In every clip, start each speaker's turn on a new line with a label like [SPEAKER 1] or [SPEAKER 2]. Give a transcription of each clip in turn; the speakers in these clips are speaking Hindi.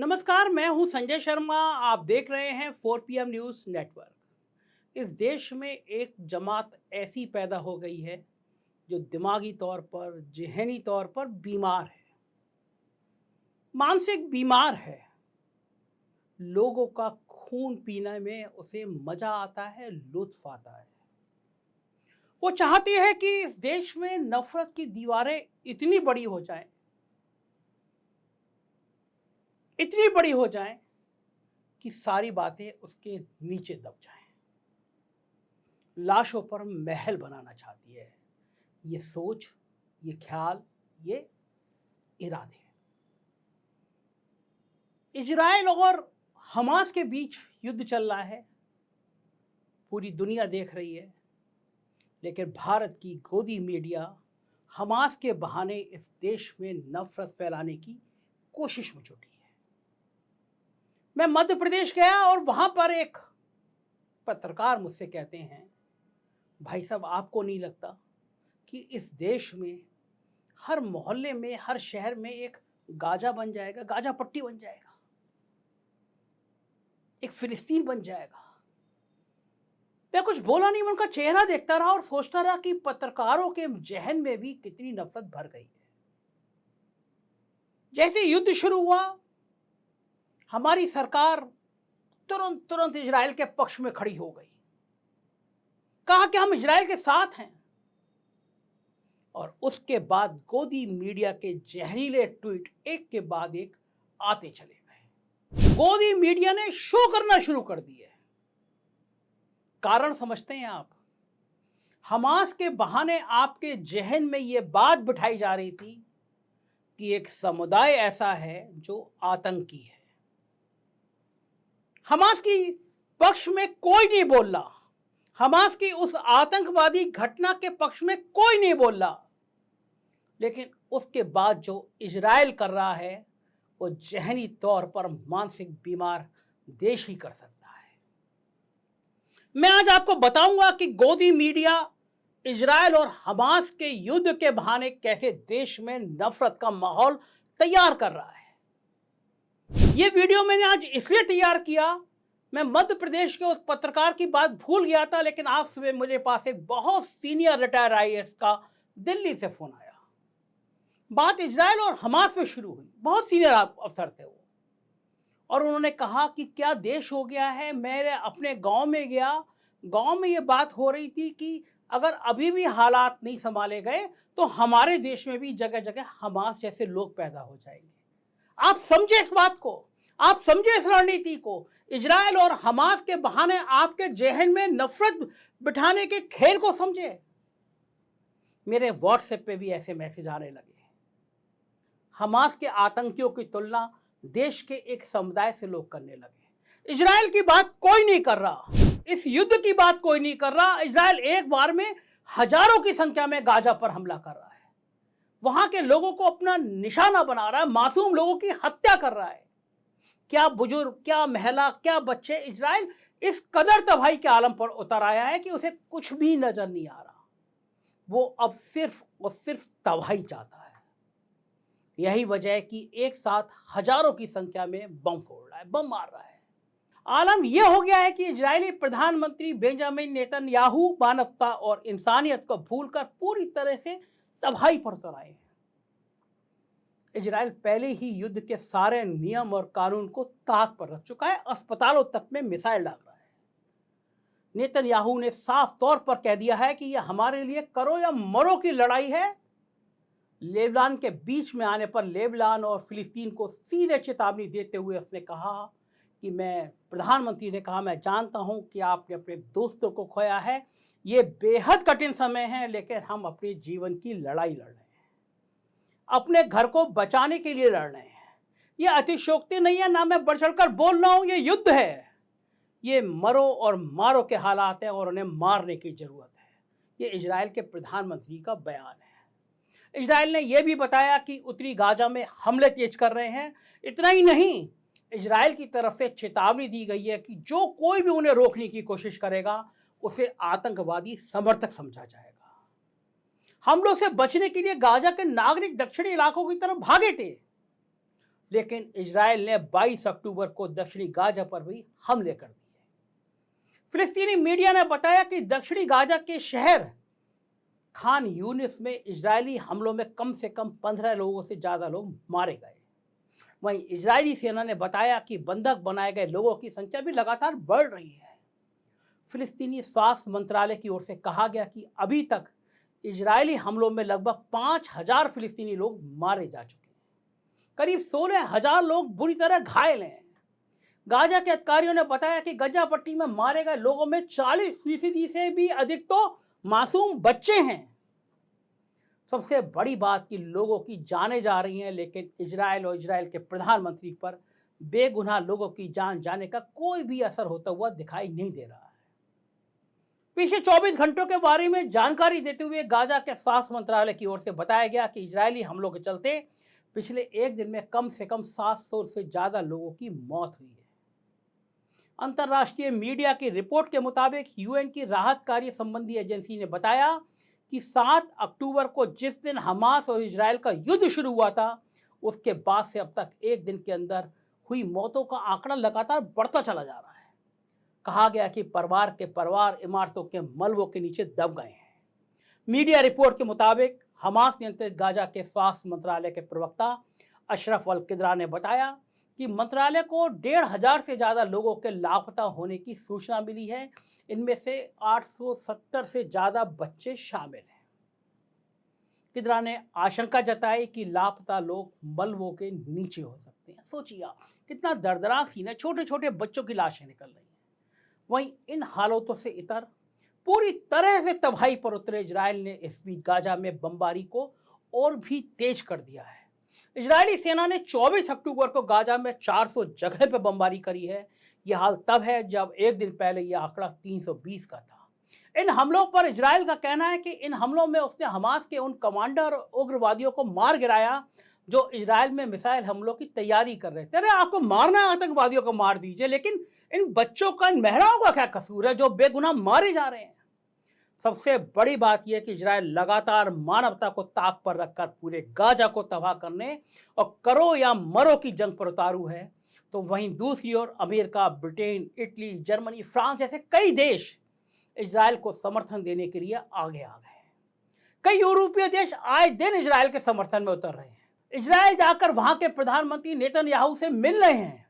[SPEAKER 1] नमस्कार, मैं हूं संजय शर्मा। आप देख रहे हैं 4 PM न्यूज़ नेटवर्क। इस देश में एक जमात ऐसी पैदा हो गई है जो दिमागी तौर पर, ज़हनी तौर पर बीमार है, मानसिक बीमार है। लोगों का खून पीने में उसे मज़ा आता है, लुत्फ़ आता है। वो चाहती है कि इस देश में नफ़रत की दीवारें इतनी बड़ी हो जाएं कि सारी बातें उसके नीचे दब जाएं। लाशों पर महल बनाना चाहती है। ये सोच, ये ख्याल, ये इरादे। इजराइल और हमास के बीच युद्ध चल रहा है, पूरी दुनिया देख रही है, लेकिन भारत की गोदी मीडिया हमास के बहाने इस देश में नफरत फैलाने की कोशिश में जुटी है। मैं मध्य प्रदेश गया और वहां पर एक पत्रकार मुझसे कहते हैं, भाई साहब, आपको नहीं लगता कि इस देश में हर मोहल्ले में, हर शहर में एक गाजा बन जाएगा, गाजा पट्टी बन जाएगा, एक फिलिस्तीन बन जाएगा? मैं कुछ बोला नहीं, मैं उनका चेहरा देखता रहा और सोचता रहा कि पत्रकारों के जहन में भी कितनी नफरत भर गई है। जैसे युद्ध शुरू हुआ, हमारी सरकार तुरंत इजराइल के पक्ष में खड़ी हो गई, कहा कि हम इजराइल के साथ हैं। और उसके बाद गोदी मीडिया के जहरीले ट्वीट एक के बाद एक आते चले गए। गोदी मीडिया ने शो करना शुरू कर दिए। कारण समझते हैं आप? हमास के बहाने आपके जहन में यह बात बिठाई जा रही थी कि एक समुदाय ऐसा है जो आतंकी है। हमास की पक्ष में कोई नहीं बोल रहा, हमास की उस आतंकवादी घटना के पक्ष में कोई नहीं बोल रहा, लेकिन उसके बाद जो इजराइल कर रहा है वो जहनी तौर पर मानसिक बीमार देश ही कर सकता है। मैं आज आपको बताऊंगा कि गोदी मीडिया इजराइल और हमास के युद्ध के बहाने कैसे देश में नफरत का माहौल तैयार कर रहा है। ये वीडियो मैंने आज इसलिए तैयार किया, मैं मध्य प्रदेश के उस पत्रकार की बात भूल गया था, लेकिन आज सुबह मेरे पास एक बहुत सीनियर रिटायर IAS का दिल्ली से फोन आया। बात इजराइल और हमास में शुरू हुई। बहुत सीनियर अफसर थे वो, और उन्होंने कहा कि क्या देश हो गया है। मेरे अपने गांव में गया, गांव में ये बात हो रही थी कि अगर अभी भी हालात नहीं संभाले गए तो हमारे देश में भी जगह जगह हमास जैसे लोग पैदा हो जाएंगे। आप समझे इस बात को, आप समझे इस रणनीति को। इजराइल और हमास के बहाने आपके जहन में नफरत बिठाने के खेल को समझे। मेरे व्हाट्सएप पे भी ऐसे मैसेज आने लगे। हमास के आतंकियों की तुलना देश के एक समुदाय से लोग करने लगे। इजराइल की बात कोई नहीं कर रहा, इस युद्ध की बात कोई नहीं कर रहा। इजराइल एक बार में हजारों की संख्या में गाजा पर हमला कर रहा है, वहां के लोगों को अपना निशाना बना रहा है, मासूम लोगों की हत्या कर रहा है। क्या बुजुर्ग, क्या महिला, क्या बच्चे। इजराइल इस कदर तबाही के आलम पर उतर आया है कि उसे कुछ भी नजर नहीं आ रहा। वो अब सिर्फ और सिर्फ तबाही चाहता है। यही वजह है कि एक साथ हजारों की संख्या में बम फोड़ रहा है, बम मार रहा है। आलम यह हो गया है कि इजरायली प्रधानमंत्री बेंजामिन नेतन्याहू मानवता और इंसानियत को भूलकर पूरी तरह से तबाही पर उतर आए हैं। इजराइल पहले ही युद्ध के सारे नियम और कानून को ताक पर रख चुका है, अस्पतालों तक में मिसाइल डाल रहा है। नेतन्याहू ने साफ तौर पर कह दिया है कि यह हमारे लिए करो या मरो की लड़ाई है। लेबनान के बीच में आने पर लेबनान और फिलिस्तीन को सीधे चेतावनी देते हुए उसने कहा कि प्रधानमंत्री ने कहा, मैं जानता हूं कि आपने अपने दोस्तों को खोया है, ये बेहद कठिन समय है, लेकिन हम अपने जीवन की लड़ाई लड़ रहे हैं, अपने घर को बचाने के लिए लड़ रहे हैं। ये अतिशयोक्ति नहीं है, ना मैं बढ़ चढ़कर बोल रहा हूं, ये युद्ध है। ये मरो और मारो के हालात हैं और उन्हें मारने की जरूरत है। ये इजराइल के प्रधानमंत्री का बयान है। इजराइल ने यह भी बताया कि उत्तरी गाजा में हमले तेज कर रहे हैं। इतना ही नहीं, इजराइल की तरफ से चेतावनी दी गई है कि जो कोई भी उन्हें रोकने की कोशिश करेगा उसे आतंकवादी समर्थक समझा जाएगा। हमलों से बचने के लिए गाजा के नागरिक दक्षिणी इलाकों की तरफ भागे थे। लेकिन इजराइल ने 22 अक्टूबर को दक्षिणी गाजा पर भी हमले कर दिए। फिलिस्तीनी मीडिया ने बताया कि दक्षिणी गाजा के शहर खान यूनिस में इजरायली हमलों में कम से कम 15 लोगों से ज़्यादा लोग मारे गए। वहीं इजरायली सेना ने बताया कि बंधक बनाए गए लोगों की संख्या भी लगातार बढ़ रही है। फिलिस्तीनी स्वास्थ्य मंत्रालय की ओर से कहा गया कि अभी तक इजरायली हमलों में लगभग 5,000 फिलिस्तीनी लोग मारे जा चुके हैं। करीब 16,000 लोग बुरी तरह घायल हैं। गाजा के अधिकारियों ने बताया कि गजा पट्टी में मारे गए लोगों में 40% से भी अधिक तो मासूम बच्चे हैं। सबसे बड़ी बात कि लोगों की जानें जा रही हैं, लेकिन इजराइल और इजराइल के प्रधानमंत्री पर बेगुनाह लोगों की जान जाने का कोई भी असर होता हुआ दिखाई नहीं दे रहा है। पिछले 24 घंटों के बारे में जानकारी देते हुए गाजा के स्वास्थ्य मंत्रालय की ओर से बताया गया कि इजरायली हमलों के चलते पिछले एक दिन में कम से कम 700 से ज़्यादा लोगों की मौत हुई है। अंतर्राष्ट्रीय मीडिया की रिपोर्ट के मुताबिक यूएन की राहत कार्य संबंधी एजेंसी ने बताया कि 7 अक्टूबर को जिस दिन हमास और इजराइल का युद्ध शुरू हुआ था, उसके बाद से अब तक एक दिन के अंदर हुई मौतों का आंकड़ा लगातार बढ़ता चला जा रहा है। कहा गया कि परिवार के परिवार इमारतों के मलबों के नीचे दब गए हैं। मीडिया रिपोर्ट के मुताबिक हमास नियंत्रित गाजा के स्वास्थ्य मंत्रालय के प्रवक्ता अशरफ अल किद्रा ने बताया कि मंत्रालय को 1,500 से ज़्यादा लोगों के लापता होने की सूचना मिली है। इनमें से 870 से ज़्यादा बच्चे शामिल हैं। किद्रा ने आशंका जताई कि लापता लोग मलबों के नीचे हो सकते हैं। सोचिए कितना दर्दनाक सीन है, छोटे छोटे बच्चों की लाशें निकल रही हैं। वहीं इन हालातों से इतर पूरी तरह से तबाही पर उतरे इजराइल ने इस बीच गाजा में बमबारी को और भी तेज कर दिया है। इजरायली सेना ने 24 अक्टूबर को गाजा में 400 जगह पर बमबारी करी है। यह हाल तब है जब एक दिन पहले यह आंकड़ा 320 का था। इन हमलों पर इजराइल का कहना है कि इन हमलों में उसने हमास के उन कमांडर और उग्रवादियों को मार गिराया जो इजराइल में मिसाइल हमलों की तैयारी कर रहे थे। अरे आपको मारना है, आतंकवादियों को मार दीजिए, लेकिन इन बच्चों का, इन महिलाओं का क्या कसूर है जो बेगुनाह मारे जा रहे हैं। सबसे बड़ी बात यह कि इजराइल लगातार मानवता को ताक पर रखकर पूरे गाजा को तबाह करने और करो या मरो की जंग पर उतारू है, तो वहीं दूसरी ओर America, Britain, Italy, Germany, France जैसे कई देश इजराइल को समर्थन देने के लिए आगे आ गए हैं। कई यूरोपीय देश आए दिन इजराइल के समर्थन में उतर रहे हैं। इजराइल जाकर वहां के प्रधानमंत्री नेतन्याहू से मिल रहे हैं।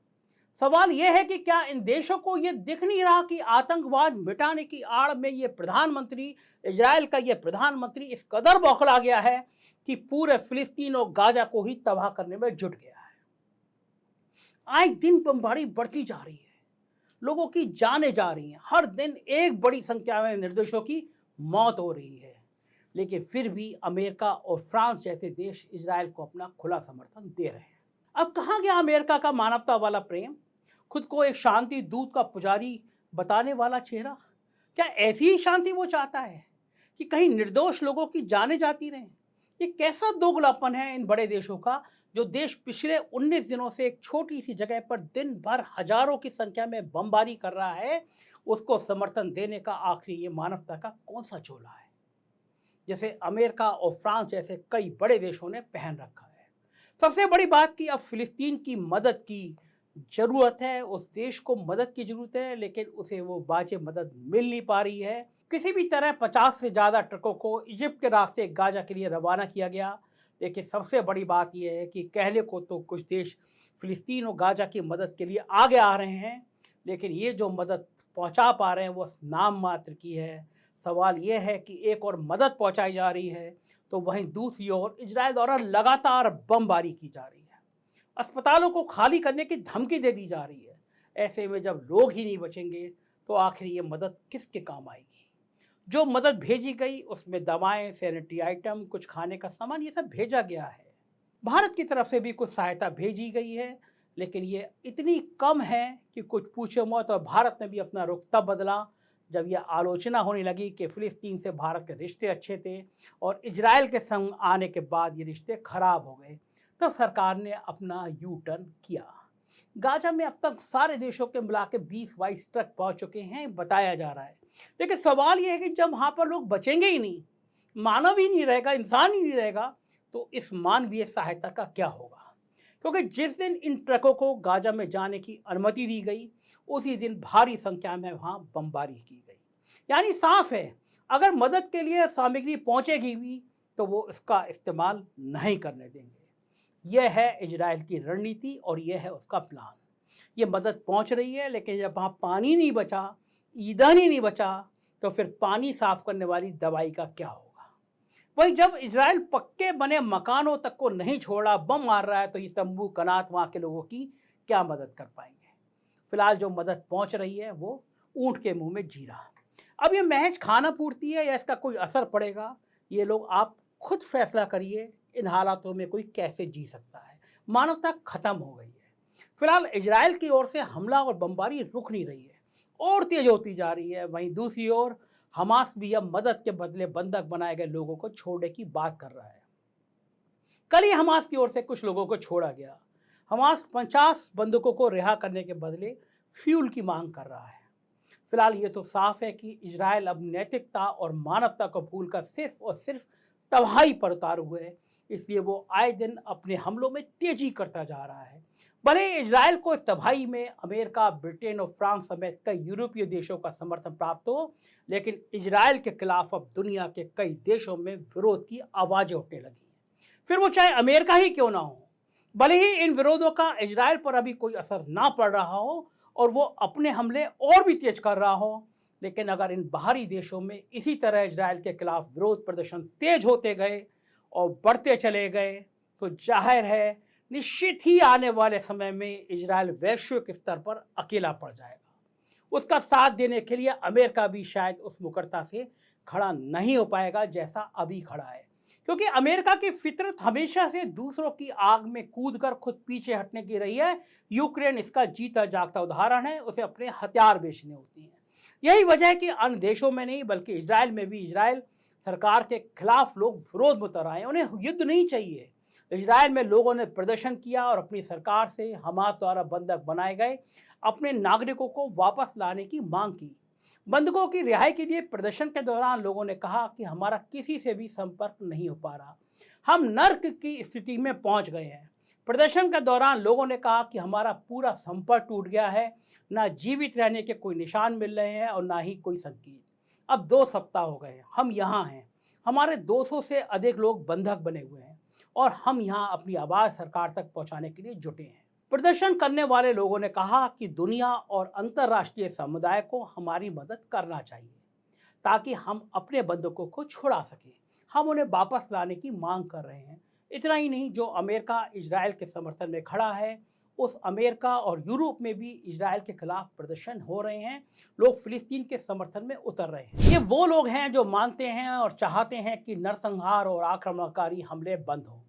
[SPEAKER 1] सवाल यह है कि क्या इन देशों को यह दिख नहीं रहा कि आतंकवाद मिटाने की आड़ में ये प्रधानमंत्री, इजराइल का ये प्रधानमंत्री इस कदर बौखला गया है कि पूरे फिलिस्तीन और गाजा को ही तबाह करने में जुट गया है। आए दिन बमबारी बढ़ती जा रही है, लोगों की जानें जा रही हैं, हर दिन एक बड़ी संख्या में निर्दोषों की मौत हो रही है, लेकिन फिर भी अमेरिका और फ्रांस जैसे देश इजराइल को अपना खुला समर्थन दे रहे हैं। अब कहाँ गया अमेरिका का मानवता वाला प्रेम, खुद को एक शांति दूत का पुजारी बताने वाला चेहरा? क्या ऐसी ही शांति वो चाहता है कि कहीं निर्दोष लोगों की जानें जाती रहें? ये कैसा दोगलापन है इन बड़े देशों का, जो देश पिछले 19 दिनों से एक छोटी सी जगह पर दिन भर हजारों की संख्या में बमबारी कर रहा है, उसको समर्थन देने का आखिर ये मानवता का कौन सा चोला है, जैसे अमेरिका और फ्रांस जैसे कई बड़े देशों ने पहन रखा है। सबसे बड़ी बात कि अब फिलिस्तीन की मदद की जरूरत है, उस देश को मदद की जरूरत है, लेकिन उसे वो वाजिब मदद मिल नहीं पा रही है। किसी भी तरह 50 से ज़्यादा ट्रकों को इजिप्ट के रास्ते गाजा के लिए रवाना किया गया, लेकिन सबसे बड़ी बात यह है कि कहने को तो कुछ देश फिलिस्तीन और गाजा की मदद के लिए आगे आ रहे हैं, लेकिन ये जो मदद पहुंचा पा रहे हैं वो नाम मात्र की है। सवाल यह है कि एक और मदद पहुंचाई जा रही है तो वहीं दूसरी ओर इजराइल द्वारा लगातार बमबारी की जा रही है, अस्पतालों को खाली करने की धमकी दे दी जा रही है। ऐसे में जब लोग ही नहीं बचेंगे तो आखिर ये मदद किसके काम आएगी? जो मदद भेजी गई उसमें दवाएं, सैनिटरी आइटम, कुछ खाने का सामान, ये सब भेजा गया है। भारत की तरफ से भी कुछ सहायता भेजी गई है, लेकिन ये इतनी कम है कि कुछ पूछो मत। और भारत ने भी अपना रुख तब बदला जब यह आलोचना होने लगी कि फिलिस्तीन से भारत के रिश्ते अच्छे थे और इजराइल के संग आने के बाद ये रिश्ते खराब हो गए। तब सरकार ने अपना यू टर्न किया। गाजा में अब तक सारे देशों के मिला के 20-22 ट्रक पहुंच चुके हैं बताया जा रहा है, लेकिन सवाल यह है कि जब वहाँ पर लोग बचेंगे ही नहीं, मानव ही नहीं रहेगा, इंसान ही नहीं रहेगा, तो इस मानवीय सहायता का क्या होगा? क्योंकि जिस दिन इन ट्रकों को गाजा में जाने की अनुमति दी गई, उसी दिन भारी संख्या में वहां बमबारी की गई। यानी साफ है, अगर मदद के लिए सामग्री पहुंचेगी भी तो वो इसका इस्तेमाल नहीं करने देंगे। यह है इजराइल की रणनीति और यह है उसका प्लान। ये मदद पहुंच रही है, लेकिन जब वहाँ पानी नहीं बचा, ईंधन ही नहीं बचा, तो फिर पानी साफ करने वाली दवाई का क्या होगा। वही जब इजराइल पक्के बने मकानों तक को नहीं छोड़ा, बम मार रहा है, तो ये तंबू कनात वहाँ के लोगों की क्या मदद कर पाएंगे। फिलहाल जो मदद पहुंच रही है वो ऊंट के मुंह में जीरा। अब ये महज खाना पूर्ति है या इसका कोई असर पड़ेगा, ये लोग आप खुद फैसला करिए। इन हालातों में कोई कैसे जी सकता है। मानवता खत्म हो गई है। फिलहाल इजराइल की ओर से हमला और बमबारी रुक नहीं रही है और तेज होती जा रही है। वहीं दूसरी ओर हमास भी अब मदद के बदले बंधक बनाए गए लोगों को छोड़ने की बात कर रहा है। कल ही हमास की ओर से कुछ लोगों को छोड़ा गया। हमास 50 बंधकों को रिहा करने के बदले फ्यूल की मांग कर रहा है। फिलहाल ये तो साफ है कि इजराइल अब नैतिकता और मानवता को भूलकर सिर्फ और सिर्फ तबाही पर उतारू हुए है। इसलिए वो आए दिन अपने हमलों में तेजी करता जा रहा है। भले इजराइल को इस तबाही में अमेरिका, ब्रिटेन और फ्रांस समेत कई यूरोपीय देशों का समर्थन प्राप्त हो, लेकिन इजराइल के खिलाफ अब दुनिया के कई देशों में विरोध की आवाजें उठने लगी हैं। फिर वो चाहे अमेरिका ही क्यों ना हो। भले ही इन विरोधों का इजराइल पर अभी कोई असर ना पड़ रहा हो और वो अपने हमले और भी तेज कर रहा हो, लेकिन अगर इन बाहरी देशों में इसी तरह इजराइल के खिलाफ विरोध प्रदर्शन तेज होते गए और बढ़ते चले गए, तो जाहिर है निश्चित ही आने वाले समय में इजराइल वैश्विक स्तर पर अकेला पड़ जाएगा। उसका साथ देने के लिए अमेरिका भी शायद उस मुकरता से खड़ा नहीं हो पाएगा जैसा अभी खड़ा है, क्योंकि अमेरिका की फितरत हमेशा से दूसरों की आग में कूदकर खुद पीछे हटने की रही है। यूक्रेन इसका जीता जागता उदाहरण है। उसे अपने हथियार बेचने होती हैं। यही वजह है कि अन्य देशों में नहीं बल्कि इजराइल में भी इजराइल सरकार के खिलाफ लोग विरोध में उतर आए। उन्हें युद्ध नहीं चाहिए। इजराइल में लोगों ने प्रदर्शन किया और अपनी सरकार से हमास द्वारा बंधक बनाए गए अपने नागरिकों को वापस लाने की मांग की। बंधकों की रिहाई के लिए प्रदर्शन के दौरान लोगों ने कहा कि हमारा किसी से भी संपर्क नहीं हो पा रहा, हम नर्क की स्थिति में पहुंच गए हैं। प्रदर्शन के दौरान लोगों ने कहा कि हमारा पूरा संपर्क टूट गया है, ना जीवित रहने के कोई निशान मिल रहे हैं और ना ही कोई संकेत। अब 2 सप्ताह हो गए, हम यहाँ हैं, हमारे 200 से अधिक लोग बंधक बने हुए हैं और हम यहाँ अपनी आवाज़ सरकार तक पहुँचाने के लिए जुटे हैं। प्रदर्शन करने वाले लोगों ने कहा कि दुनिया और अंतर्राष्ट्रीय समुदाय को हमारी मदद करना चाहिए ताकि हम अपने बंधकों को छुड़ा सकें। हम उन्हें वापस लाने की मांग कर रहे हैं। इतना ही नहीं, जो अमेरिका इजराइल के समर्थन में खड़ा है, उस अमेरिका और यूरोप में भी इजराइल के खिलाफ प्रदर्शन हो रहे हैं। लोग फिलिस्तीन के समर्थन में उतर रहे हैं। ये वो लोग हैं जो मानते हैं और चाहते हैं कि नरसंहार और आक्रमणकारी हमले बंद हों।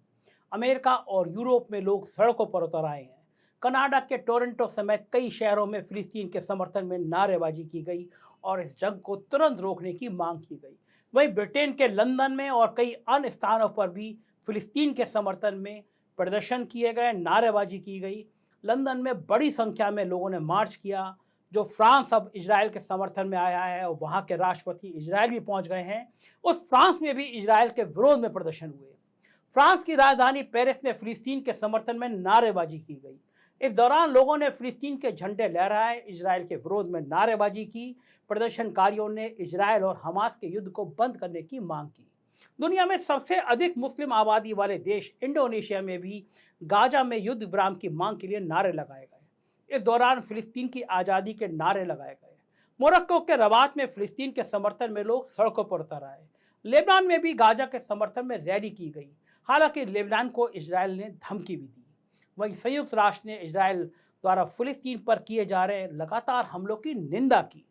[SPEAKER 1] अमेरिका और यूरोप में लोग सड़कों पर उतर आए हैं। कनाडा के टोरंटो समेत कई शहरों में फिलिस्तीन के समर्थन में नारेबाजी की गई और इस जंग को तुरंत रोकने की मांग की गई। वहीं ब्रिटेन के लंदन में और कई अन्य स्थानों पर भी फिलिस्तीन के समर्थन में प्रदर्शन किए गए, नारेबाजी की गई। लंदन में बड़ी संख्या में लोगों ने मार्च किया। जो फ्रांस अब इजराइल के समर्थन में आया है और वहाँ के राष्ट्रपति इजराइल भी पहुँच गए हैं, उस फ्रांस में भी इजराइल के विरोध में प्रदर्शन हुए। फ्रांस की राजधानी पेरिस में फिलिस्तीन के समर्थन में नारेबाजी की गई। इस दौरान लोगों ने फिलिस्तीन के झंडे लहराए, इजराइल के विरोध में नारेबाजी की। प्रदर्शनकारियों ने इजराइल और हमास के युद्ध को बंद करने की मांग की। दुनिया में सबसे अधिक मुस्लिम आबादी वाले देश इंडोनेशिया में भी गाजा में युद्ध विराम की मांग के लिए नारे लगाए गए। इस दौरान फिलिस्तीन की आज़ादी के नारे लगाए गए। मोरक्को के रबात में फिलिस्तीन के समर्थन में लोग सड़कों पर उतर आए। लेबनान में भी गाजा के समर्थन में रैली की गई। हालांकि लेबनान को इजराइल ने धमकी भी दी। वहीं संयुक्त राष्ट्र ने इजराइल द्वारा फिलिस्तीन पर किए जा रहे लगातार हमलों की निंदा की।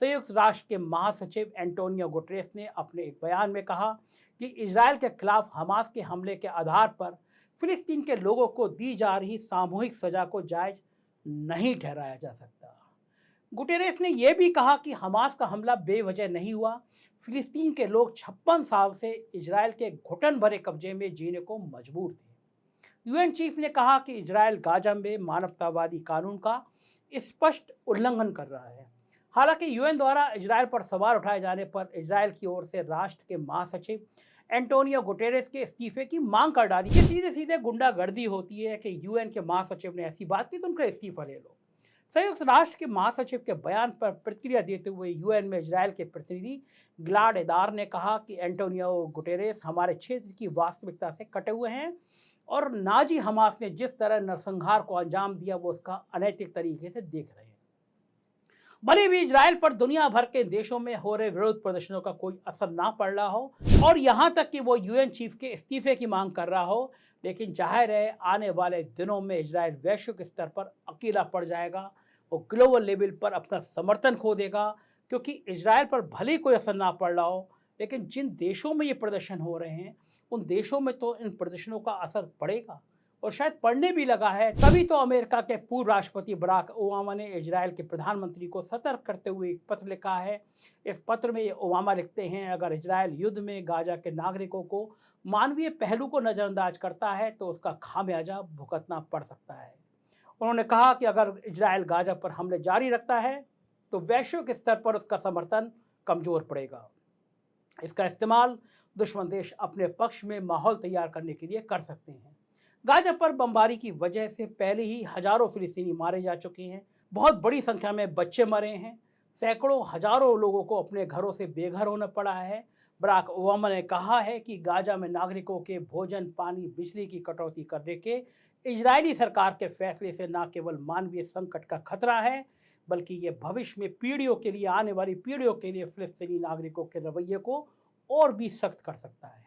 [SPEAKER 1] संयुक्त राष्ट्र के महासचिव एंटोनियो गुटेरेस ने अपने एक बयान में कहा कि इजराइल के खिलाफ हमास के हमले के आधार पर फिलिस्तीन के लोगों को दी जा रही सामूहिक सजा को जायज नहीं ठहराया जा सकता। गुटेरेस ने यह भी कहा कि हमास का हमला बेवजह नहीं हुआ। फिलिस्तीन के लोग 56 साल से इजराइल के घुटन भरे कब्जे में जीने को मजबूर थे। यूएन चीफ ने कहा कि इजराइल गाजा में मानवतावादी कानून का स्पष्ट उल्लंघन कर रहा है। हालांकि यूएन द्वारा इजराइल पर सवाल उठाए जाने पर इजराइल की ओर से राष्ट्र के महासचिव एंटोनियो गुटेरेस के इस्तीफे की मांग कर डाली। ये सीधे सीधे गुंडागर्दी होती है कि यूएन के महासचिव ने ऐसी बात की तो उनका इस्तीफा ले लो। संयुक्त राष्ट्र के महासचिव के बयान पर प्रतिक्रिया देते हुए यूएन में इजरायल के प्रतिनिधि गिलाड एदार ने कहा कि एंटोनियो गुटेरेस हमारे क्षेत्र की वास्तविकता से कटे हुए हैं और नाजी हमास ने जिस तरह नरसंहार को अंजाम दिया वो उसका अनैतिक तरीके से देख रहे हैं। भले भी इजरायल पर दुनिया भर के देशों में हो रहे विरोध प्रदर्शनों का कोई असर ना पड़ रहा हो और यहाँ तक कि वो यूएन चीफ के इस्तीफे की मांग कर रहा हो, लेकिन जाहिर है आने वाले दिनों में इजरायल वैश्विक स्तर पर अकेला पड़ जाएगा। वो ग्लोबल लेवल पर अपना समर्थन खो देगा, क्योंकि इजरायल पर भले ही कोई असर ना पड़ रहा हो, लेकिन जिन देशों में ये प्रदर्शन हो रहे हैं उन देशों में तो इन प्रदर्शनों का असर पड़ेगा और शायद पड़ने भी लगा है। तभी तो अमेरिका के पूर्व राष्ट्रपति बराक ओबामा ने इजरायल के प्रधानमंत्री को सतर्क करते हुए एक पत्र लिखा है। इस पत्र में ओबामा लिखते हैं, अगर इजरायल युद्ध में गाजा के नागरिकों को मानवीय पहलू को नज़रअंदाज करता है तो उसका खामियाजा भुगतना पड़ सकता है। उन्होंने कहा कि अगर इजरायल गाजा पर हमले जारी रखता है तो वैश्विक स्तर पर उसका समर्थन कमज़ोर पड़ेगा। इसका इस्तेमाल दुश्मन देश अपने पक्ष में माहौल तैयार करने के लिए कर सकते हैं। गाजा पर बमबारी की वजह से पहले ही हजारों फिलिस्तीनी मारे जा चुके हैं, बहुत बड़ी संख्या में बच्चे मरे हैं, सैकड़ों हजारों लोगों को अपने घरों से बेघर होना पड़ा है। बराक ओबामा ने कहा है कि गाजा में नागरिकों के भोजन, पानी, बिजली की कटौती करने के इजरायली सरकार के फैसले से न केवल मानवीय संकट का खतरा है, बल्कि ये भविष्य में पीढ़ियों के लिए, आने वाली पीढ़ियों के लिए फिलिस्तीनी नागरिकों के रवैये को और भी सख्त कर सकता है।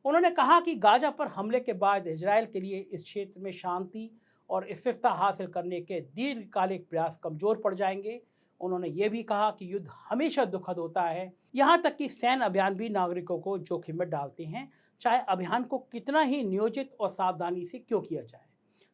[SPEAKER 1] उन्होंने कहा कि गाजा पर हमले के बाद इजरायल के लिए इस क्षेत्र में शांति और स्थिरता हासिल करने के दीर्घकालिक प्रयास कमज़ोर पड़ जाएंगे। उन्होंने ये भी कहा कि युद्ध हमेशा दुखद होता है, यहाँ तक कि सैन्य अभियान भी नागरिकों को जोखिम में डालते हैं, चाहे अभियान को कितना ही नियोजित और सावधानी से क्यों किया जाए।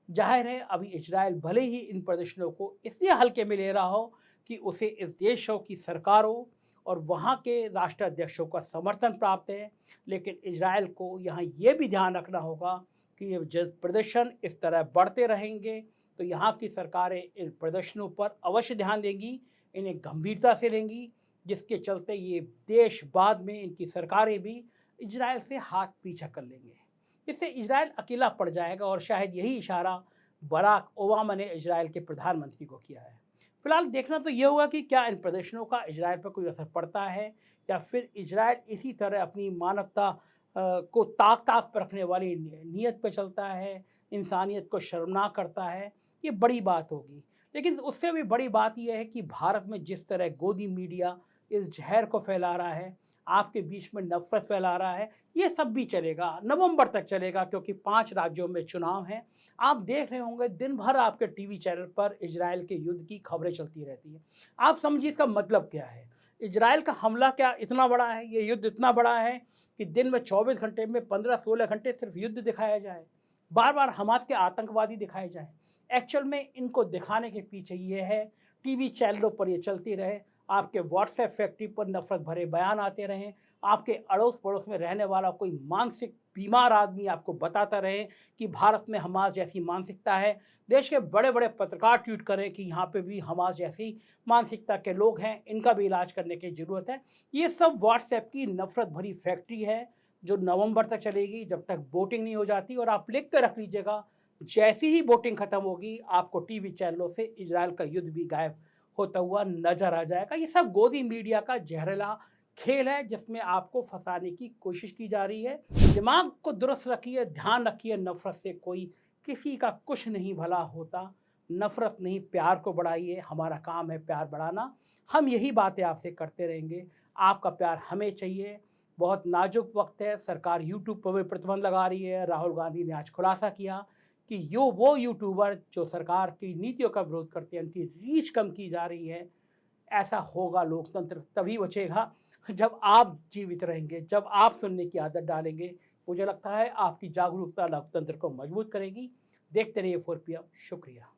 [SPEAKER 1] जाहिर है अभी इजरायल भले ही इन प्रदर्शनों को इसलिए हल्के में ले रहा हो कि उसे इस देशों की सरकारों और वहाँ के राष्ट्राध्यक्षों का समर्थन प्राप्त है, लेकिन इजरायल को यहाँ ये भी ध्यान रखना होगा कि ये जब प्रदर्शन इस तरह बढ़ते रहेंगे तो यहाँ की सरकारें इन प्रदर्शनों पर अवश्य ध्यान देंगी, इन्हें गंभीरता से लेंगी, जिसके चलते ये देश बाद में, इनकी सरकारें भी इजरायल से हाथ पीछा कर लेंगे। इससे इजरायल अकेला पड़ जाएगा और शायद यही इशारा बराक ओबामा ने इजरायल के प्रधानमंत्री को किया है। फिलहाल देखना तो ये होगा कि क्या इन प्रदर्शनों का इजरायल पर कोई असर पड़ता है या फिर इजरायल इसी तरह अपनी मानवता को ताक पर रखने वाली नीयत पर चलता है, इंसानियत को शर्मनाक करता है। ये बड़ी बात होगी, लेकिन उससे भी बड़ी बात यह है कि भारत में जिस तरह गोदी मीडिया इस जहर को फैला रहा है, आपके बीच में नफरत फैला रहा है, ये सब भी चलेगा, नवंबर तक चलेगा, क्योंकि 5 राज्यों में चुनाव हैं। आप देख रहे होंगे दिन भर आपके टीवी चैनल पर इजरायल के युद्ध की खबरें चलती रहती हैं। आप समझिए इसका मतलब क्या है। इजरायल का हमला क्या इतना बड़ा है, ये युद्ध इतना बड़ा है कि दिन में 24 घंटे में 15-16 घंटे सिर्फ युद्ध दिखाया जाए, बार बार हमास के आतंकवादी दिखाए जाए। एक्चुअल में इनको दिखाने के पीछे ये है, टीवी चैनलों पर ये चलती रहे, आपके व्हाट्सएप फैक्ट्री पर नफरत भरे बयान आते रहें, आपके अड़ोस पड़ोस में रहने वाला कोई मानसिक बीमार आदमी आपको बताता रहे कि भारत में हमास जैसी मानसिकता है, देश के बड़े बड़े पत्रकार ट्वीट करें कि यहाँ पे भी हमास जैसी मानसिकता के लोग हैं, इनका भी इलाज करने की ज़रूरत है। ये सब व्हाट्सएप की नफरत भरी फैक्ट्री है जो नवंबर तक चलेगी, जब तक वोटिंग नहीं हो जाती। और आप लिख कर रख लीजिएगा, जैसी ही वोटिंग खत्म होगी आपको टीवी चैनलों से इजरायल का युद्ध भी गायब होता हुआ नजर आ जाएगा। ये सब गोदी मीडिया का जहरीला खेल है जिसमें आपको फंसाने की कोशिश की जा रही है। दिमाग को दुरुस्त रखिए, ध्यान रखिए, नफरत से कोई किसी का कुछ नहीं भला होता। नफरत नहीं, प्यार को बढ़ाइए, हमारा काम है प्यार बढ़ाना। हम यही बातें आपसे करते रहेंगे, आपका प्यार हमें चाहिए। बहुत नाजुक वक्त है, सरकार यूट्यूब पर भी प्रतिबंध लगा रही है। राहुल गांधी ने आज खुलासा किया कि वो यूट्यूबर जो सरकार की नीतियों का विरोध करते हैं, उनकी रीच कम की जा रही है। ऐसा होगा, लोकतंत्र तभी बचेगा जब आप जीवित रहेंगे, जब आप सुनने की आदत डालेंगे। मुझे लगता है आपकी जागरूकता लोकतंत्र को मजबूत करेगी। देखते रहिए 4PM। शुक्रिया।